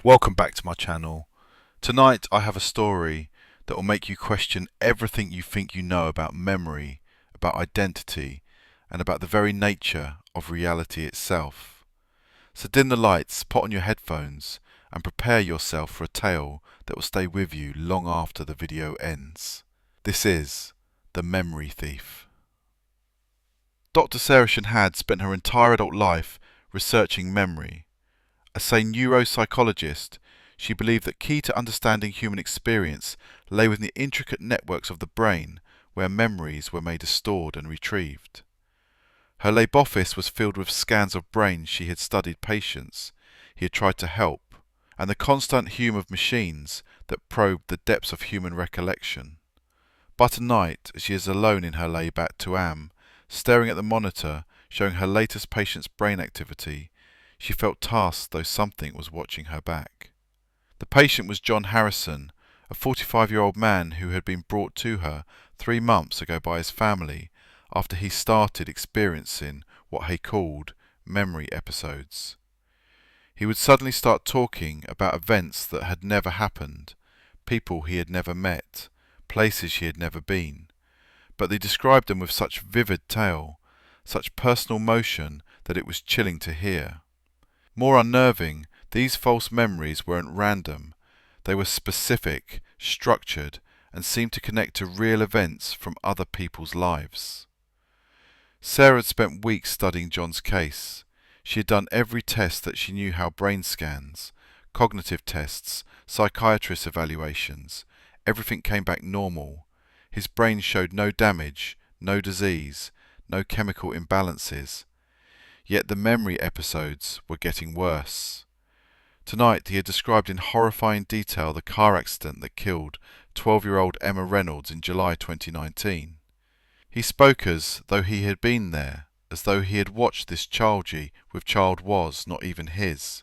Welcome back to my channel. Tonight I have a story that will make you question everything you think you know about memory, about identity, and about the very nature of reality itself. So dim the lights, put on your headphones, and prepare yourself for a tale that will stay with you long after the video ends. This is The Memory Thief. Dr. Sarah Chen had spent her entire adult life researching memory. As a neuropsychologist, she believed that key to understanding human experience lay within the intricate networks of the brain where memories were made stored and retrieved. Her lab office was filled with scans of brains she had studied patients he had tried to help, and the constant hum of machines that probed the depths of human recollection. But at night, as she is alone in her lab at 2 a.m., staring at the monitor showing her latest patient's brain activity, she felt tasked though something was watching her back. The patient was John Harrison, a 45-year-old man who had been brought to her 3 months ago by his family after he started experiencing what he called memory episodes. He would suddenly start talking about events that had never happened, people he had never met, places he had never been, but they described them with such vivid tale, such personal motion that it was chilling to hear. More unnerving, these false memories weren't random. They were specific, structured, and seemed to connect to real events from other people's lives. Sarah had spent weeks studying John's case. She had done every test that she knew how: brain scans, cognitive tests, psychiatrist evaluations. Everything came back normal. His brain showed no damage, no disease, no chemical imbalances. Yet the memory episodes were getting worse. Tonight he had described in horrifying detail the car accident that killed 12-year-old Emma Reynolds in July 2019. He spoke as though he had been there, as though he had watched this tragedy with child was not even his.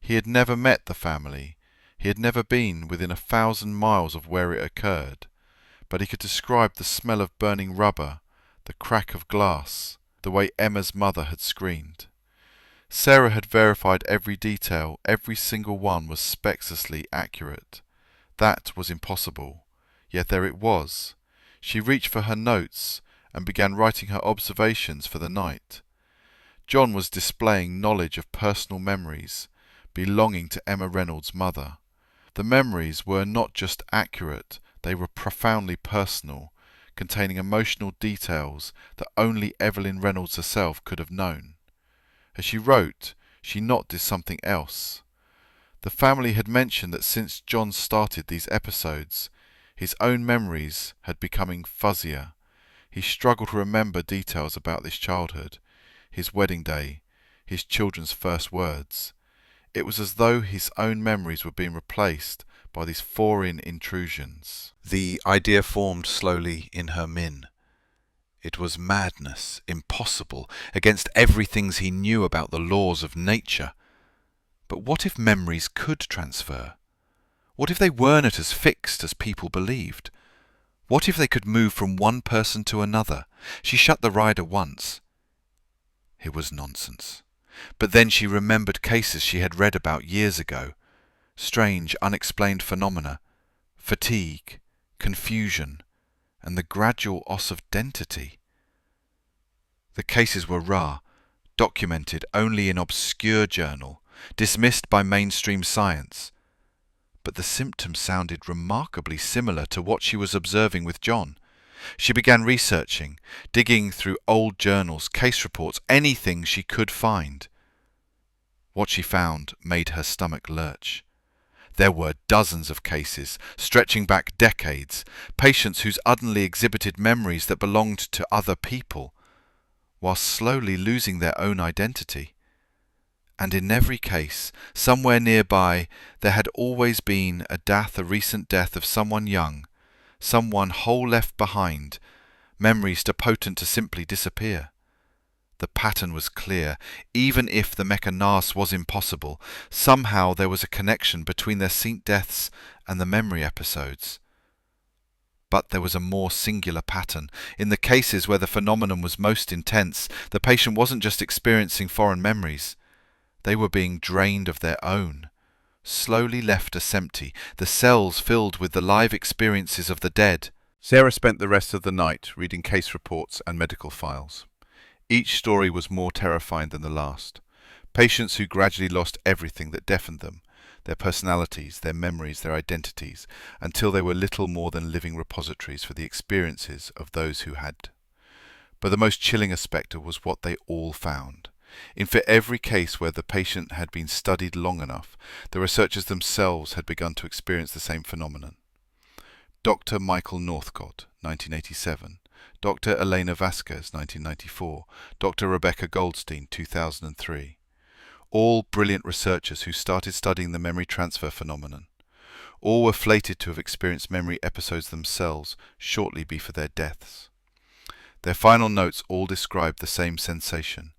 He had never met the family. He had never been within 1,000 miles of where it occurred, but he could describe the smell of burning rubber, the crack of glass, the way Emma's mother had screamed. Sarah had verified every detail, every single one was spectrously accurate. That was impossible, yet there it was. She reached for her notes and began writing her observations for the night. John was displaying knowledge of personal memories belonging to Emma Reynolds' mother. The memories were not just accurate, they were profoundly personal, containing emotional details that only Evelyn Reynolds herself could have known. As she wrote, she noticed something else. The family had mentioned that since John started these episodes, his own memories had becoming fuzzier. He struggled to remember details about this childhood, his wedding day, his children's first words. It was as though his own memories were being replaced by these foreign intrusions. The idea formed slowly in her min. It was madness, impossible, against everything he knew about the laws of nature. But what if memories could transfer? What if they weren't as fixed as people believed? What if they could move from one person to another? She shut the rider once. It was nonsense. But then she remembered cases she had read about years ago. Strange, unexplained phenomena, fatigue, confusion, and the gradual loss of identity. The cases were rare, documented only in obscure journal, dismissed by mainstream science. But the symptoms sounded remarkably similar to what she was observing with John. She began researching, digging through old journals, case reports, anything she could find. What she found made her stomach lurch. There were dozens of cases, stretching back decades, patients who suddenly exhibited memories that belonged to other people, while slowly losing their own identity. And in every case, somewhere nearby, there had always been a recent death of someone young, someone whole left behind, memories too potent to simply disappear. The pattern was clear. Even if the mechanism was impossible, somehow there was a connection between their recent deaths and the memory episodes. But there was a more singular pattern. In the cases where the phenomenon was most intense, the patient wasn't just experiencing foreign memories. They were being drained of their own, slowly left us empty, the cells filled with the live experiences of the dead. Sarah spent the rest of the night reading case reports and medical files. Each story was more terrifying than the last. Patients who gradually lost everything that deafened them, their personalities, their memories, their identities, until they were little more than living repositories for the experiences of those who had. But the most chilling aspect was what they all found. In for every case where the patient had been studied long enough, the researchers themselves had begun to experience the same phenomenon. Dr. Michael Northcott, 1987, Dr. Elena Vasquez, 1994, Dr. Rebecca Goldstein, 2003. All brilliant researchers who started studying the memory transfer phenomenon. All were fated to have experienced memory episodes themselves shortly before their deaths. Their final notes all described the same sensation,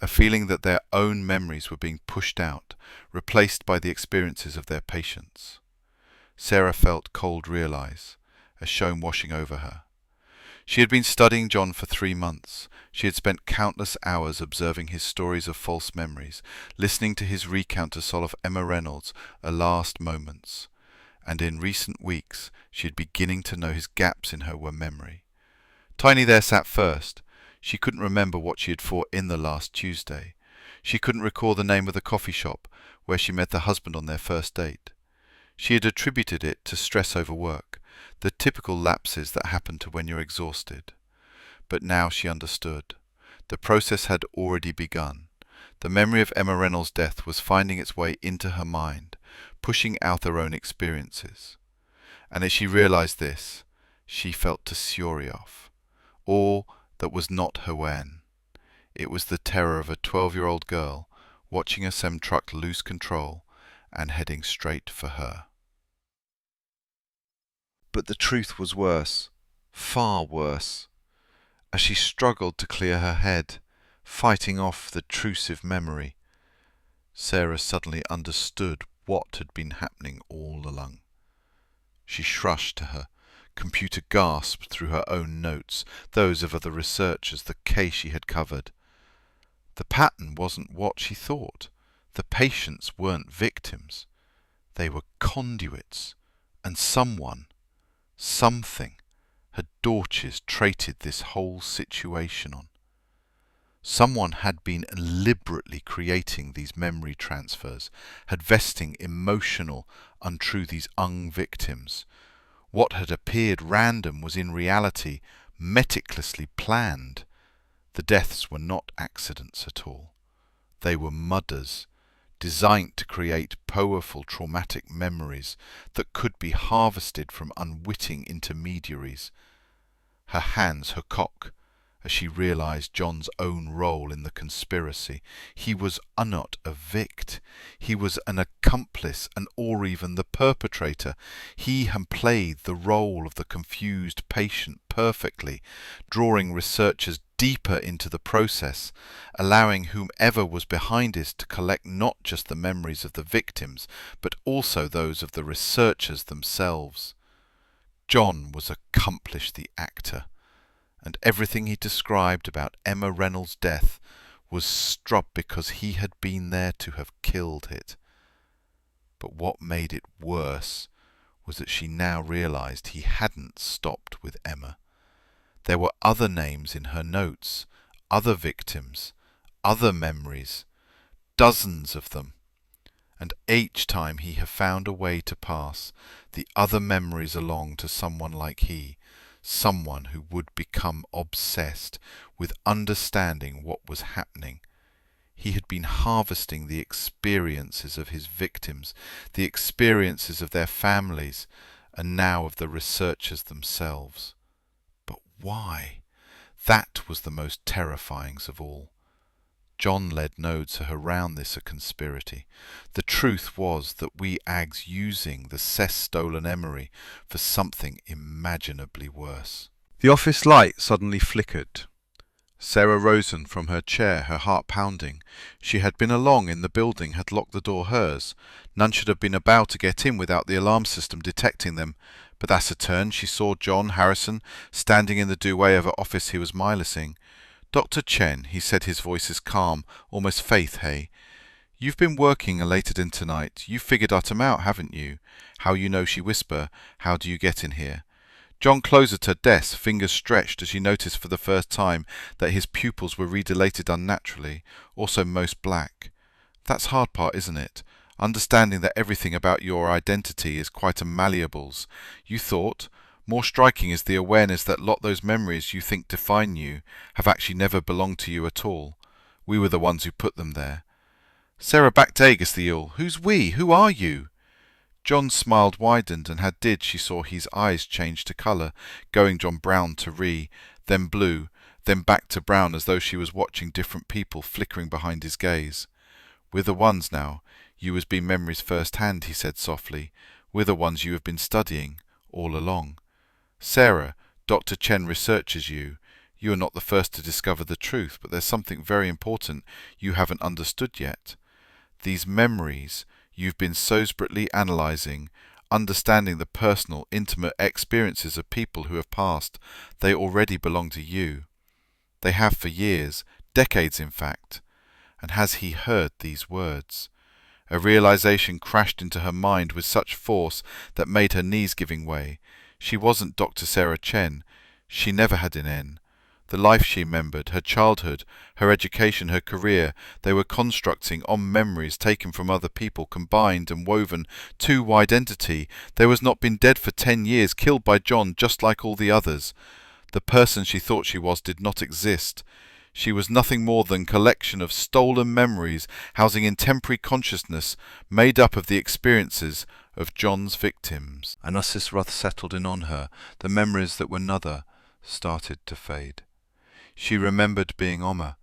a feeling that their own memories were being pushed out, replaced by the experiences of their patients. Sarah felt cold realize, a shame washing over her. She had been studying John for 3 months. She had spent countless hours observing his stories of false memories, listening to his recount of Emma Reynolds' last moments, and in recent weeks she had beginning to know his gaps in her memory. Tiny there sat first. She couldn't remember what she had fought in the last Tuesday. She couldn't recall the name of the coffee shop where she met the husband on their first date. She had attributed it to stress over work, the typical lapses that happen to when you're exhausted. But now she understood. The process had already begun. The memory of Emma Reynolds' death was finding its way into her mind, pushing out her own experiences. And as she realized this, she felt to Suryoff. All that was not her when. It was the terror of a 12-year-old girl watching a SEM truck lose control and heading straight for her. But the truth was worse, far worse. As she struggled to clear her head, fighting off the intrusive memory, Sarah suddenly understood what had been happening all along. She rushed to her computer, gasped through her own notes, those of other researchers, the case she had covered. The pattern wasn't what she thought. The patients weren't victims. They were conduits, and someone, something, had orchestrated this whole situation on. Someone had been deliberately creating these memory transfers, had vesting emotional unto these young victims. What had appeared random was in reality meticulously planned. The deaths were not accidents at all. They were mudders, designed to create powerful traumatic memories that could be harvested from unwitting intermediaries. Her hands, her cock, as she realized John's own role in the conspiracy. He was not a vict. He was an accomplice or even the perpetrator. He had played the role of the confused patient perfectly, drawing researchers deeper into the process, allowing whomever was behind it to collect not just the memories of the victims, but also those of the researchers themselves. John was accomplished the actor, and everything he described about Emma Reynolds' death was struck because he had been there to have killed it. But what made it worse was that she now realized he hadn't stopped with Emma. There were other names in her notes, other victims, other memories, dozens of them. And each time he had found a way to pass the other memories along to someone like he, someone who would become obsessed with understanding what was happening. He had been harvesting the experiences of his victims, the experiences of their families, and now of the researchers themselves. But why? That was the most terrifying of all. John led nodes around this a conspiracy. The truth was that we ags using the stolen memory for something imaginably worse. The office light suddenly flickered. Sarah rose from her chair, her heart pounding. She had been along in the building, had locked the door hers. None should have been about to get in without the alarm system detecting them. But as it turned, she saw John Harrison standing in the doorway of her office he was milicing. "Dr. Chen," he said, his voice is calm, almost faith, hey. You've been working later in tonight. You've figured Autumn out, haven't you? How you know she whisper, how do you get in here? John closed at her desk, fingers stretched as she noticed for the first time that his pupils were redilated unnaturally, also most black. That's hard part, isn't it? Understanding that everything about your identity is quite a malleable's. You thought. More striking is the awareness that those memories you think define you have actually never belonged to you at all. We were the ones who put them there. Sarah backed Agus the eel. Who's we? Who are you? John's smile widened, and she saw his eyes change to colour, going from brown to then blue, then back to brown, as though she was watching different people flickering behind his gaze. We're the ones now. You has been memories first hand, he said softly. We're the ones you have been studying, all along. Sarah, Dr. Chen researches you. You are not the first to discover the truth, but there's something very important you haven't understood yet. These memories you've been so separately analysing, understanding the personal, intimate experiences of people who have passed, they already belong to you. They have for years, decades in fact. And has he heard these words? A realization crashed into her mind with such force that made her knees giving way. She wasn't Dr. Sarah Chen. She never had an N. The life she remembered, her childhood, her education, her career, they were constructing on memories taken from other people, combined and woven to identity. There was not been dead for 10 years, killed by John just like all the others. The person she thought she was did not exist. She was nothing more than a collection of stolen memories housing in temporary consciousness made up of the experiences of John's victims. And as this wrath settled in on her, the memories that were another started to fade. She remembered being Oma,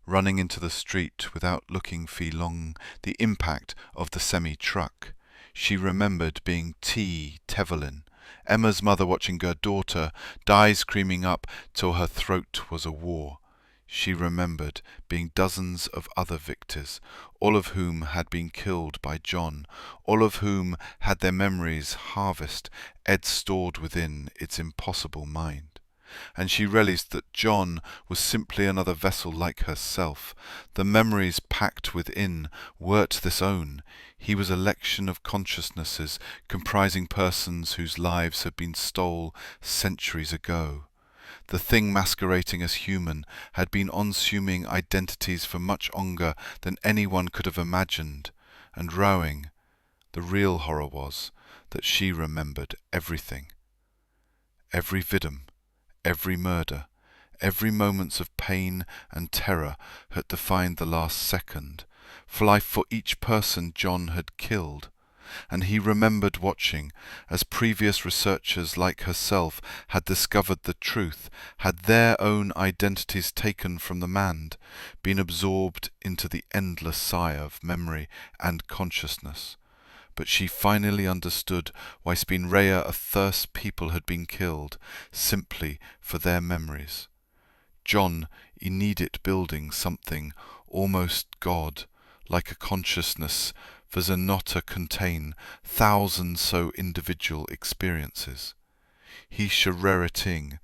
running into the street without looking for long, the impact of the semi-truck. She remembered being Tevelin, Emma's mother, watching her daughter die screaming up till her throat was a war. She remembered being dozens of other victors, all of whom had been killed by John, all of whom had their memories Ed stored within its impossible mind. And she realized that John was simply another vessel like herself. The memories packed within weren't this own. He was a collection of consciousnesses comprising persons whose lives had been stole centuries ago. The thing masquerading as human had been assuming identities for much longer than anyone could have imagined, and rowing. The real horror was that she remembered everything. Every victim, every murder, every moments of pain and terror had defined the last second, for life for each person John had killed. And he remembered watching as previous researchers like herself had discovered the truth, had their own identities taken from the man, been absorbed into the endless sigh of memory and consciousness. But she finally understood why been rare a thirst people had been killed, simply for their memories. John needed building something almost God, like a consciousness for Zenota contain thousands so individual experiences. He shareriting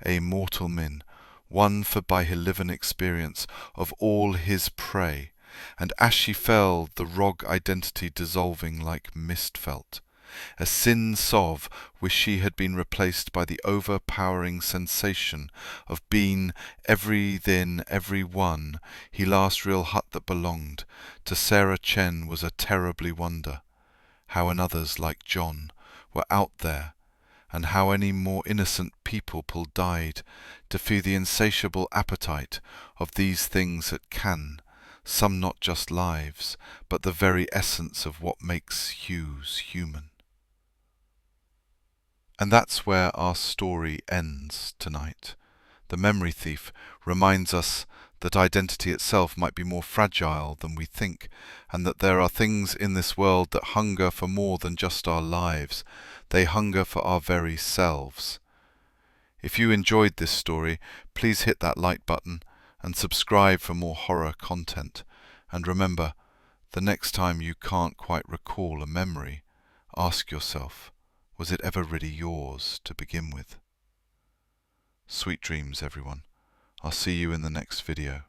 a mortal min, one for by his living experience of all his prey, and as she fell the rogue identity dissolving like mist felt. A sin sov wish she had been replaced by the overpowering sensation of being everything, every one. He last real hut that belonged to Sarah Chen was a terribly wonder. How and others like John were out there, and how any more innocent people died to feed the insatiable appetite of these things that can, some not just lives, but the very essence of what makes Hughes human. And that's where our story ends tonight. The memory thief reminds us that identity itself might be more fragile than we think, and that there are things in this world that hunger for more than just our lives. They hunger for our very selves. If you enjoyed this story, please hit that like button and subscribe for more horror content. And remember, the next time you can't quite recall a memory, ask yourself, was it ever really yours to begin with? Sweet dreams, everyone. I'll see you in the next video.